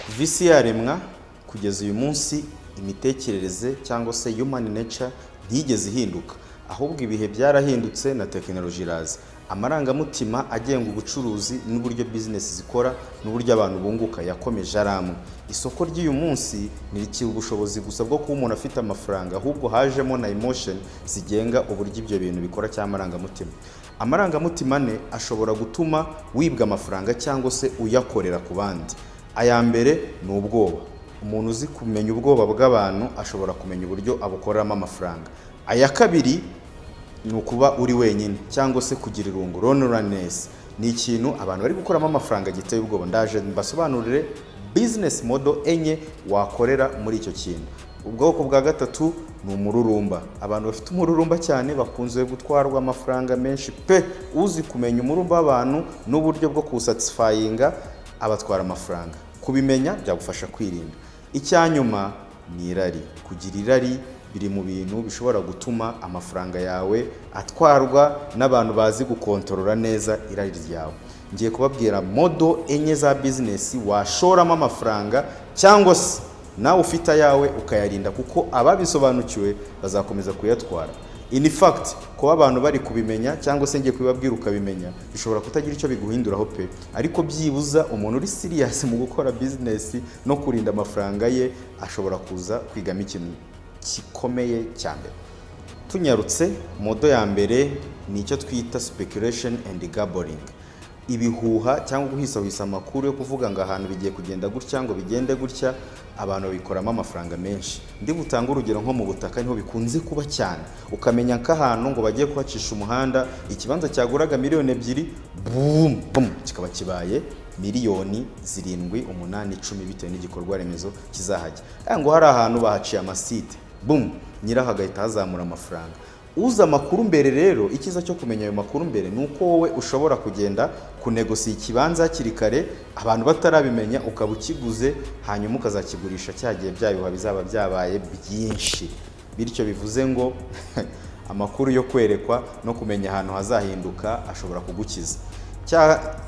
visi yaremwa kugeza uyu munsi imitekerereze cyangwa se human nature ntigeze ihinduka, ahubwo ibihe byarahindutse na tekinoloji iraza. Amarangamutima agenga ubucuruzi n'uburyo business zikora n'uburyo abantu bunguka yakomeje aramwe. Isoko ry'uyu munsi ntirikira ubushobozi gusa bwo kuba umuntu afite amafaranga, ahubwo hajemo na emotion zigenga uburyo ibyo bintu bikora cyangwa amarangamutima. Amarangamutima ane ashobora gutuma wibwa amafaranga cyangwa se uyakorera ku bandi. Aya mbere ni ubwoba. Umuntu uzi kumenya ubwoba bw'abantu ashobora kumenya uburyo abukoreramo amafaranga. Aya kabiri ni ukuba uri wenyine cyangwa se kugira irungu, loneliness. Ni ikintu abantu bari gukoramo amafaranga giteye ubwoba. Ndaje mbasobanurire business model enye wakorera muri icyo kintu. Ubwoko bwa gatatu ni umururumba. Abantu bafite umururumba cyane bakunze gutwarwa amafaranga menshi pe. Uzi kumenya umururumba w'abantu n'uburyo bwo kusatisfyinga abatwara amafaranga. Kubimenya byagufasha kwirinda. Icyanyuma ni irari. Kugira irari biri mu bintu bishobora gutuma amafaranga yawe atwarwa n'abantu bazi gukontorora neza irari ryawe. Ngiye kubabwira model enye za business washoramo amafaranga cyangwa se nawe ufite ayawe ukayarinda, kuko ababisobanukiwe bazakomeza kuyatwara. In fact, kuba abantu bari kubimenya cyangwa se ngiye kubibabwira ukabimenya bishobora kutagira icyo biguhinduraho pe, ariko byibuza umuntu uri serious mu gukora business no kurinda amafaranga ye ashobora kuza kwigamo ikintu gikomeye cyane. Tunyarutse, modo ya mbere ni icyo twita speculation and gambling. Ibihuha cyangwa guhisahisa amakuru yo kuvuga ngo ahantu bigiye kugenda gutya ngo bigende gutya, abantu bikoramo amafaranga menshi. Ndi gutanga urugero nko mu butaka niho bikunze kuba cyane. Ukamenya nk'ahantu ngo bagiye kuhacisha umuhanda, ikibanza cyaguraga miliyoni 2, boom boom kikaba kibaye miliyoni 7, 8, 10 bitewe n'igikorwa remezo kizahajya. Ngo hari ahantu bahaciye amasite, boom nyiraho agahita hazamura amafaranga. Uza amakuru mbere rero, ikiza cyo kumenya ayo makuru mbere ni uko wowe ushobora kugenda kunegosiya ikibanza hakiri kare abantu batarabimenya, ukaba ukiguze hanyuma ukazakigurisha cyagiye byayo bizaba byabaye byinshi. Bityo bivuze ngo amakuru yo kwerekwa no kumenya ahantu hazahinduka ashobora kugukiza.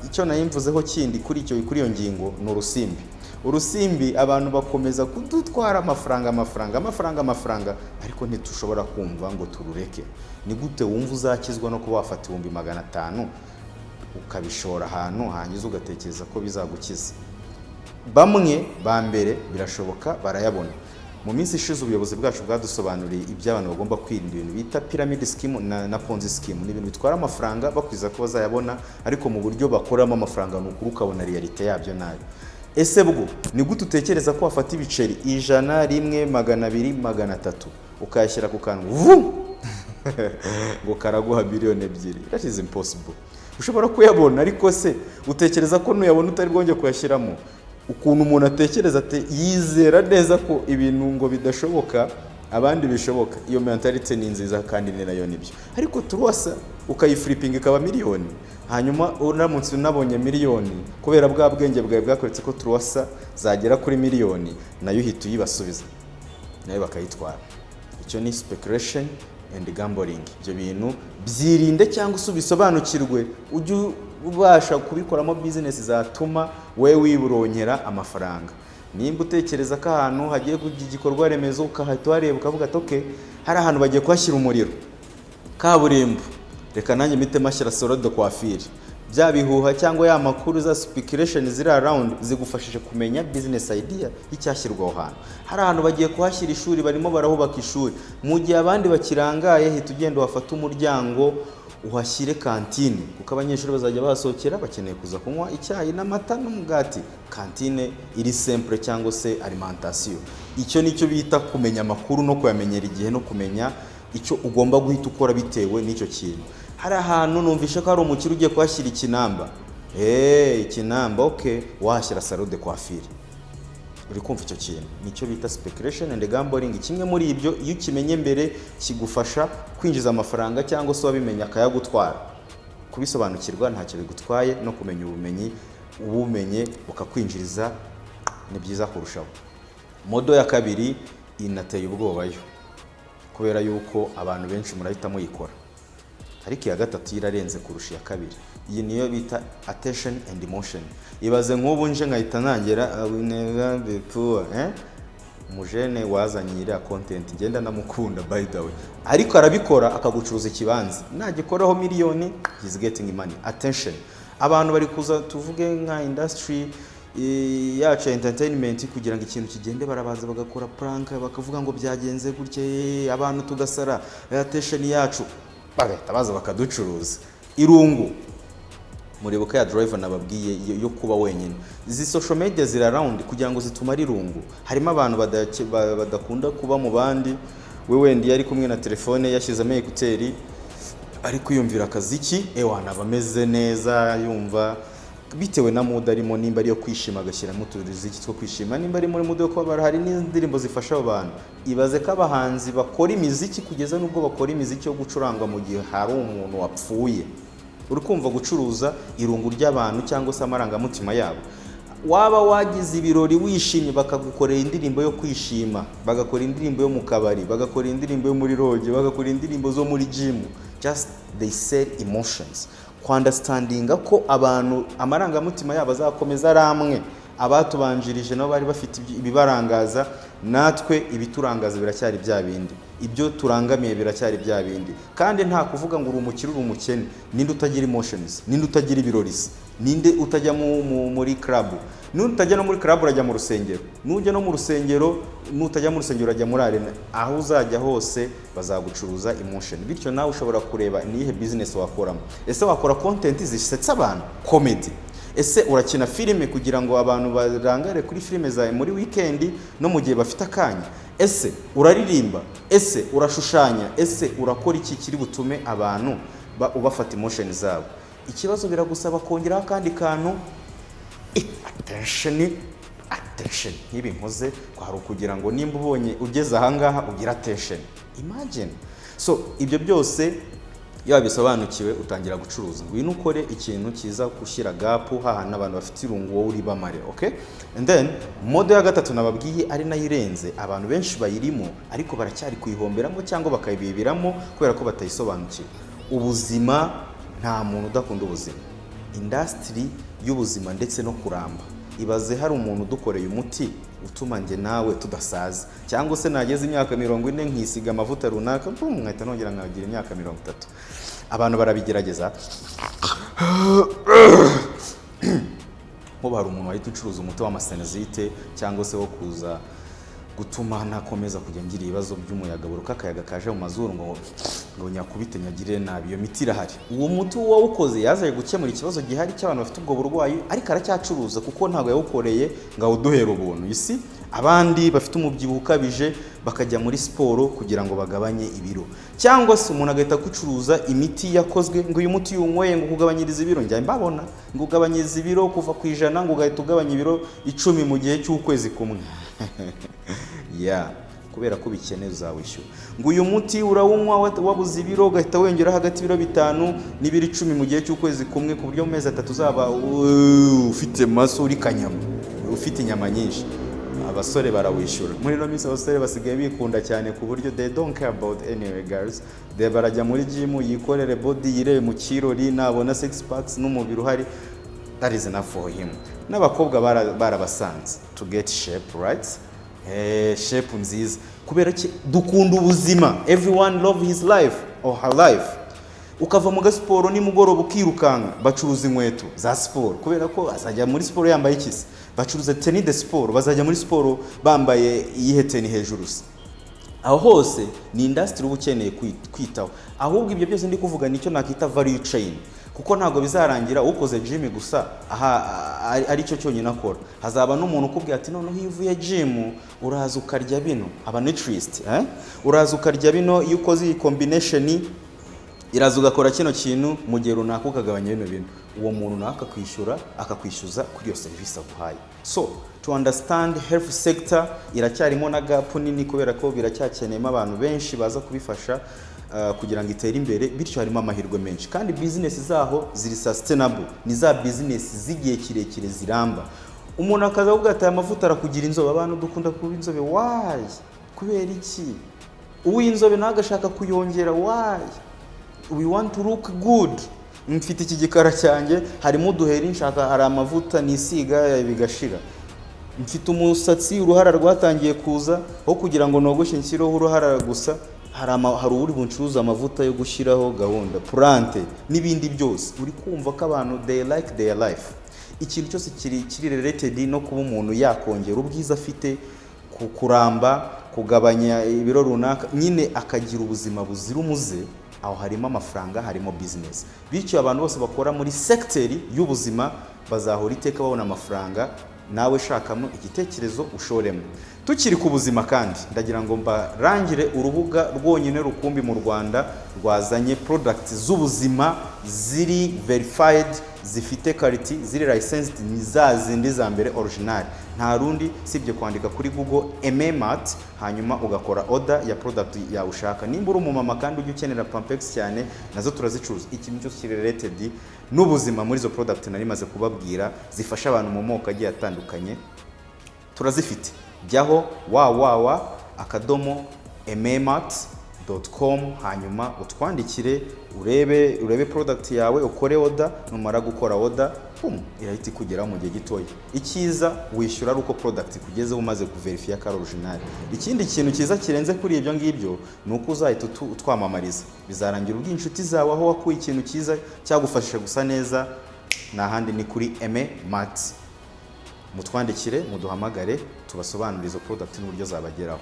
Icyo nayimvuzeho kindi kuri iyo ngingo ni urusimbi. Urusimbi abantu bakomeza kudutwara amafaranga ariko ntitushobora kumva ngo turureke. Ni gute wumva uzakizwa no kuba wafata 500 ukabishora ahantu hanyuze ugatekereza ko bizagukiza? Bamwe ba mbere birashoboka barayabona. Mu minsi ishize ubuyobozi bwacu bwadusobanuriye iby'abantu bagomba kwirinda ibintu bita pyramid scheme na ponzi scheme. Ni ibintu bitwara amafaranga bakwiza ko bazayabona, ariko mu buryo bakoramo amafaranga n'ukuri ukabona realite yabyo nayo. Ese bwo ni gute utekereza ko wafata ibiceri 100, 100, 200, 300 ukayashyira ku kantu ngo karaguha miliyoni 2? That is impossible. Ushobora kuyabona, ariko se utekereza ko nuyabona utari bwonge kuyashyiramo? Ukuntu umuntu atekereza ate yizera neza ko ibintu ngo bidashoboka abandi bishoboka. Iyo mentality ni nziza kandi ni nayo nibyo, ariko turwasa ukayiflipping ikaba miliyoni, hanyuma uramutse unabonye miliyoni kubera bwa bwenge bwawe bwakoretse ko turwasa zagera kuri miliyoni, nayo uhita uyibasubiza nayo bakayitwara. Icyo ni speculation and gambling. Ibyo bintu byirinde cyangwa ubisobanukirwe, ujye ubasha kubikoramo business zatuma we wiburonyera amafaranga. Nimba utekereza ko ahantu hagiye kugira igikorwa remezo ukahita wareba ukavuga ati okay, hari ahantu bagiye kuhashyira umuriro, kaburimbo, reka nanjye mite mashyira salon de coiffure. Bya bihuha cyangwa ya makuru za speculation ziri around zigufashije kumenya business idea y'icyashyirwaho ahantu. Hari ahantu bagiye kuhashyira ishuri, barimo barahubaka ishuri, mu gihe abandi bakirangaye hita ugenda wafata umuryango uhashyire kantine, kuko abanyeshuri bazajya basohokera bakeneye kuza kunywa icyayi n'amata n'umugati. Kantine iri simple cyangwa se alimentation. Icyo nicyo bita kumenya amakuru no kuyamenyera igihe no kumenya icyo ugomba guhita ukora bitewe n'icyo kintu. Hari ahantu numvisha ko hari umukiri ugiye kuhashyira ikinamba. Ikinamba, okay, wahashyira salon de coiffure. Uri kumva icyo kintu? Nicyo bita speculation and gambling. Kimwe muri ibyo iyo ukimenye mbere kigufasha kwinjiza amafaranga cyangwa se wabimenya akayagutwara. Kubisobanukirwa ntacyo bigutwaye, no kumenya ubumenye bukakwinjiriza ni byiza kurushaho. Modo ya kabiri inateye ubwoba yo, kubera yuko abantu benshi murahita muyikora. ariko iya gatatu irarenze kurusha iya kabiri. Iyi niyo bita attention and emotion. Ibaze nk'ubu nje nkahita ntangira umujene wazanye iriya content ngenda namukunda by the way, ariko arabikora akagucuruza ikibanza, nagikoraho miliyoni he's getting money. Attention. Abantu bari kuza tuvuge nka industry yacu entertainment kugira ngo ikintu kigende barabaza bagakora prank bakavuga ngo byagenze gutye abantu tugasara, attention yacu bagahita baza bakaducuruza. Irungu muribuka ya driver nababwiye yo kuba wenyine, izi social media ziri around kugira ngo zitumare irungu. Harimo abantu badakunda kuba mu bandi, we wendi yari kumwe na telefone yashizemo ekuteri ari kwiyumvira akaziki ewana bameze neza yumva bitewe na mood arimo, nimba ari yo kwishima agashyiramo utuziki two kwishima, nimba ari muri mood yo kuba hari n'indirimbo zifasha abantu. Ibaze ko abahanzi bakora imiziki kugeza nubwo bakora imiziki yo gucuranga mu gihe hari umuntu wapfuye. Urukumva gucuruza irungu ry'abantu cyangwa se amarangamutima yabo. Waba wagize ibirori wishimye bakagukorera indirimbo yo kwishima, bagakora indirimbo yo mu kabari, bagakora indirimbo yo muri roge, bagakora indirimbo zo muri gym. Just they sell emotions. Understandinga ko abantu amarangamutima yabo azakomeza ramwe. Abatubanjirije nabo bari bafite ibibarangaza, natwe ibiturangaza biracyari bya bindi, ibyo turangamiye biracyari bya bindi. Kandi nta kuvuga ngo uri umukire uri umukene, ninde utagira emotions, ninde utagira ibirorisi, ninde utajya muri club, nutajya no muri club urajya mu rusengero, nujya no mu rusengero nutajya mu rusengero urajya muri arena. Aho uzajya hose bazagucuruza emotion. Bityo nawe ushobora kureba nihe business wakoramo. Ese wakora content zisetsa abantu, comedy? Ese urakina filime kugira ngo abantu barangare kuri filime zawe muri weekend no mu gihe bafite akanya? Ese uraririmba? Ese urashushanya? Ese urakora iki kiri butume abantu ubafata emotion zabo? Ikibazo biragusaba kongeraho kandi kantu, attention. Nkibi nkoze kwari kugira ngo nimba ubonye ugeze aha ngaha ugira attention. Imagine. So ibyo byose iyo bisobanukiwe utangira gucuruza. Ngwino ukore ikintu kiza gushyira gap hahana abantu bafite irungu wowe uri bamare, okay? And then mode ya gatatu nababwiye ari nayo irenze abantu benshi bayirimo ariko baracyari kuyihomberamo cyangwa bakayibibiramo kubera ko batayisobanukiwe. Ubuzima, nta muntu udakunda ubuzima. Industry y'ubuzima ndetse no kuramba. Ibaze hari umuntu udukoreye umuti utuma nge nawe tudasaza, cyangwa se nageze imyaka 40 nkisiga amavuta runaka nkahita nongera nkagira imyaka 30. Abantu barabigerageza. Ho bari umuntu wahita ucuruza umuti w'amasenezite cyangwa se wo kuza gutuma nakomeza kujya ngira ibibazo by'umuyaga buruka akayaga kaje mu mazuru ngo nyakubite nyagire nabi. Iyo miti irahari. Uwo muti wawukoze yazaye gukemura ikibazo gihari cy'abantu bafite ubwo burwayi, ariko aracyacuruza kuko ntago yawukoreye ngo uduhera ubuntu. Isi abandi bafite umubyibuho ukabije bakajya muri siporo kugira ngo bagabanye ibiro, cyangwa se umuntu agahita gucuruza imiti yakozwe ngo uyu muti yunyweye ngo kugabanyiriza ibiro. Njya mbabona ngo ugabanyiriza ibiro kuva ku 100 ngo ugahita ugabanya ibiro 10 mu gihe cy'ukwezi kumwe. Yeah, kubera ko bikeneye uzawishyura. Ngo uyu muti urawunywa wabuze ibiro ugahita wengera hagati ibiro 5 n'ibiro 10 mu gihe cy'ukwezi kumwe, ku buryo mu mezi 3 uzaba ufite maso uri kanyama, ufite inyama nyinshi. Abasore barawishyura. Muri no minsi abasore basigaye bikunda cyane ku buryo they don't care about any girls. They barajya muri gym yikorere body yirebe mu kirori, nabona six packs n'umubiri uhari, that is enough for him. N'abakobwa barabasanze to get shape, right? Shape nziza kubera ki dukunda ubuzima. Everyone love his life or her life. Ukava mu gasiporo ni mugoroba ukirukanga, bacuruza inkweto za siporo kubera ko azajya muri siporo yambaye ikisi. Bacuruza tennis de sport, bazajya muri siporo bambaye iyihe tennis hejuru. Aho hose ni industry ubukeneye kwitaho. Ahubwo ibyo byose ndi kuvuga nicyo nakita value chain, kuko ntago bizarangira ukoze gym gusa ari cyo cyonyine akora. Hazaba n'umuntu ukubwira ati noneho ivuye gym uraza ukarya bino, aba nutritionist, uraza ukarya bino, iyo ukoze iyi combination iraza ugakora kino kintu mu gihe runaka ukagabanya bino bintu. Uwo muntu naka akakwishyuza kuri iyo service aguhaye. So to understand health sector iracyarimo na gap nini kubera ko biracyakeneyemo abantu benshi baza kubifasha kugira ngo itere imbere, bityo harimo amahirwe menshi kandi business zaho ziri sustainable, ni za business zigiye kirekire ziramba. Umuntu akaza kuvuga ati amavuta arakugira inzobe, abantu dukunda kuba inzobe, why? Kubera iki? Uw'inzobe nagashaka kuyongera, why? we want to look good. Mfite iki gikara cyanjye harimo uduheri nshaka, hari amavuta nisiga bigashira. Mfite umusatsi uruhara rwatangiye kuza, aho kugira ngo nogoshe nshyireho uruhara gusa, hari uri buncuruza amavuta yo gushyiraho gahunda plante n'ibindi byose. Uri kumva ko abantu they like their life. Ikintu cyose kiri related no kuba umuntu yakongera ubwiza afite, kuramba, kugabanya ibiro runaka, nyine akagira ubuzima buzira umuze, aho harimo amafaranga, harimo business. Bityo abantu bose bakora muri secteur y'ubuzima bazahora iteka babona amafaranga. Nawe shakamo igitekerezo ushoremo. Tukiri ku buzima kandi ndagira ngo mbarangire urubuga rwonyine rukumbi mu Rwanda rwazanye products z'ubuzima ziri verified, zifite quality, ziri licensed, ni za zindi za mbere original. Nta rundi sibye kwandika kuri Google MMart hanyuma ugakora order ya product yawe ushaka. Nimba uri umumama kandi ujye ukenera Pampex cyane, nazo turazicuruza. Ikintu cyose kiri related n'ubuzima muri zo product nari maze kubabwira zifasha abantu mu moko agiye atandukanye turazifite. Jyaho www.mmart.com hanyuma utwandikire, urebe product yawe, ukore order. Numara gukora order irahita ikugeraho mu gihe gitoya. Ikiza wishyura ari uko product kugezeho umaze kuverifya ko ari original. Ikindi kintu kiza kirenze kuri ibyo ngibyo ni uko uzahita utwamamariza. Bizarangira ubwo inshuti zawe aho wakuye ikintu kiza cyagufashije gusa neza, n'ahandi ni kuri MMart. Mutwandikire, muduhamagare, tubasobanurira izo product n'uburyo zabageraho.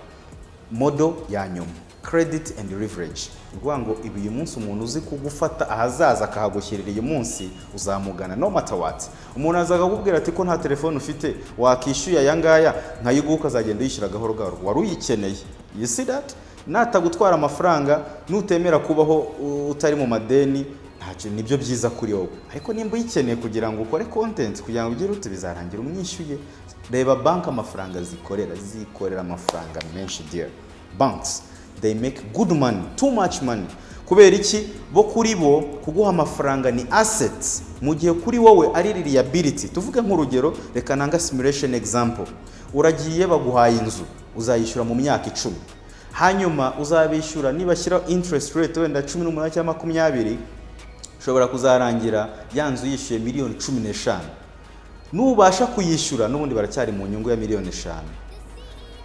Model ya nyuma, credit and leverage. Ngwa ngo ibi uyu munsi umuntu uzi kugufata ahazaza akahagushyirira uyu munsi uzamugana no matter what. Umuntu azaga kukubwira ati ko nta telefone ufite wakishyuye aya ngaya nkayiguka azagenda yishyura gahoro gahoro. Wari uyikeneye. You see that? Natagutwara amafaranga, nutemera kubaho utari mu madeni, ntacyo nibyo byiza kuri wowe. Ariko nimba uyikeneye kugira ngo ukore content, kugira ngo ugire uti bizarangira umwishyuye. Reba bank amafaranga zikorera amafaranga menshi dear. Banks, they make good money, too much money. Kubera iki? Bo kuri bo kuguha amafaranga ni assets, mu gihe kuri wowe ari liability. Tuvuge nk'urugero, reka nanga simulation example. Uragiye baguhaye inzu, uzayishyura mu myaka 10. Hanyuma uzabishyura nibashyira interest rate wenda 18 cyangwa 20, ushobora kuzarangira yanzu yishyuye miliyoni 15. Nubasha kuyishyura n'ubundi baracyari mu nyungu ya miliyoni 5.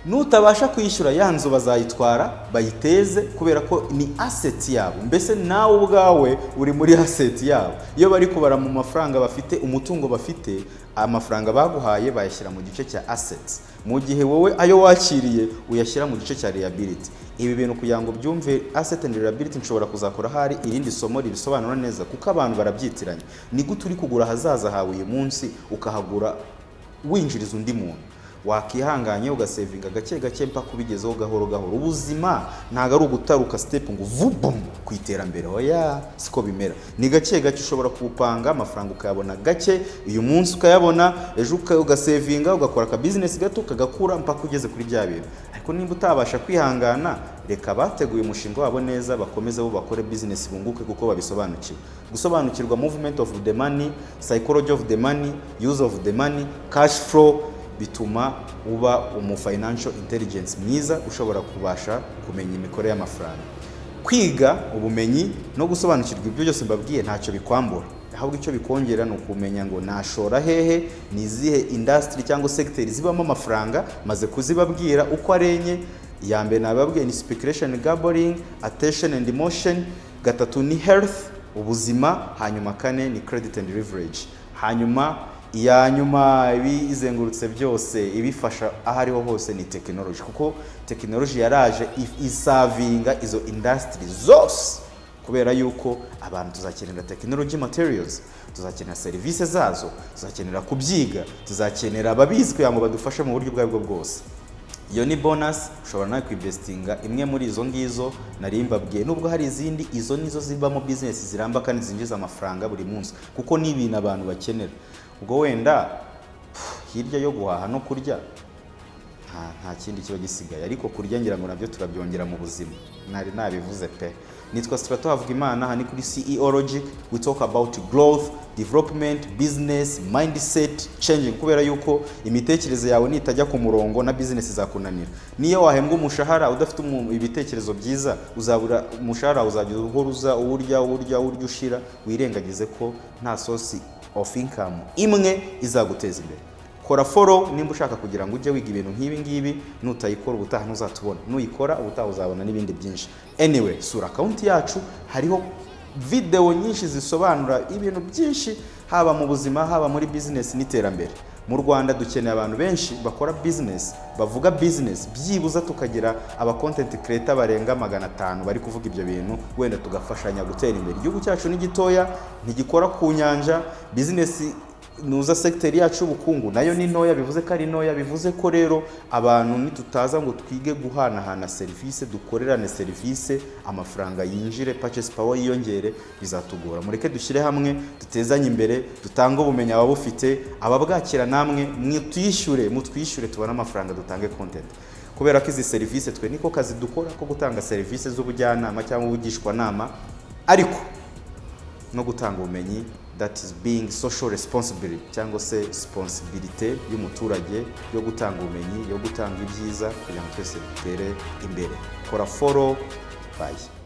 Nutabasha kuyishyura yanzu bazayitwara bayiteze, kubera ko ni asset yabo. Mbese nawe ubwawe uri muri asset yabo. Iyo bari kubara mu mafaranga bafite, umutungo bafite, amafaranga baguhaye bayashyira mu gice cya assets, mu gihe wowe ayo wakiriye uyashyira mu gice cya liability. Ibi bintu kugira ngo byumve asset and liability nshobora kuzakora hari irindi somo ribisobanura neza, kuko abantu barabyitiranye. Ni gute uri kugura hazaza hawe uyu munsi ukahagura winjiriza undi muntu? Wakihanganye ugasevinga gake gake mpaka kubigezeho gahoro gahoro. Ubuzima ntago ari ugutaruka step ngo vubum ku iterambere. Oya, siko bimera. Ni gake gake ushobora kupanga amafaranga ukayabona gake, uyu munsi ukayabona, ejo ugasevinga, ugakora ka business gato kagakura mpaka ugeze kuri bya bintu. Ariko nimba utabasha kwihangana, reka bateguye umushinga wabo neza bakomeze bo bakore business bunguke, kuko babisobanukiwe. Gusobanukirwa movement of the money, psychology of the money, use of the money, cash flow, bituma uba financial intelligence mwiza, ushobora kubasha kumenya imikorere y'amafaranga. Kwiga ubumenyi no gusobanukirwa ibyo byose mbabwiye ntacyo bikwambura, ahubwo icyo bikongera ni ukumenya ngo nashora hehe, ni izihe industry cyangwa sector zibamo amafaranga. Maze kuzibabwira uko arenye. Ya mbere nababwiye ni speculation, gambling, attention and emotion. Gatatu ni health, ubuzima. Hanyuma kane ni credit and leverage. Hanyuma iya nyuma izengurutse byose ibifasha ahariho hose ni technology, kuko technology yaraje isavinga izo industry zose, kubera yuko abantu tuzakenera technology materials, tuzakenera services zazo, tuzakenera kubyiga, tuzakenera ababizi kugira ngo badufashe mu buryo bwabwo bwose. Iyo ni bonus, ushobora nawe kwinvestinga imwe muri izo ngizo nari mbabwiye. Nubwo hari izindi, izo nizo zibamo business ziramba kandi zinjiza amafaranga buri munsi, kuko ni ibintu abantu bakenera. Ubwo wenda hirya yo guhaha no kurya, nta kindi kiba gisigaye, ariko kurya ngira ngo nabyo turabyongera mu buzima, nari nabivuze pe. Nitwa Strato Havugimana, aha ni kuri CEO Logic. We talk about growth, development, business, mindset changing, kubera yuko imitekerereze yawe nitajya ku murongo na business izakunanira. Niyo wahembwa umushahara udafite ibitekerezo byiza, uzabura umushahara, uzajya uhoruza urya ushira, wirengagize ko nta source of income imwe izaguteza imbere. Kora follow nimba ushaka kugira ngo ujye wiga ibintu nk'ibi ngibi, nutayikora ubutaha ntuzatubona, nuyikora ubutaha uzabona n'ibindi byinshi. Anyway, sura account yacu, hariho video nyinshi zisobanura ibintu byinshi, haba mu buzima, haba muri business n'iterambere. Mu Rwanda dukeneye abantu benshi bakora business, bavuga business, byibuza tukagira aba content creator barenga 500 bari kuvuga ibyo bintu, wenda tugafashanya gutera imbere. Igihugu cyacu ni gitoya, ntigikora ku nyanja, business nuza sector yacu ubukungu nayo ni ntoya, bivuze ko ari ntoya, bivuze ko rero abantu nitutaza ngo twige guhanahana service, dukorerane service, amafaranga yinjire, purchase power yiyongere, bizatugora. Mureke dushyire hamwe, dutezanye imbere, dutanga ubumenyi ababufite, ababwakira namwe mutwishyure tubona amafaranga, dutange content. Kubera ko izi service twe niko kazi dukora ko gutanga service z'ubujyanama cyangwa ubugishwa nama, ariko no gutanga ubumenyi, that is being social responsibility, cyangwa se responsibility y'umuturage yo gutanga ubumenyi, yo gutanga ibyiza kugira ngo twese dutere imbere. Kora follow, bye.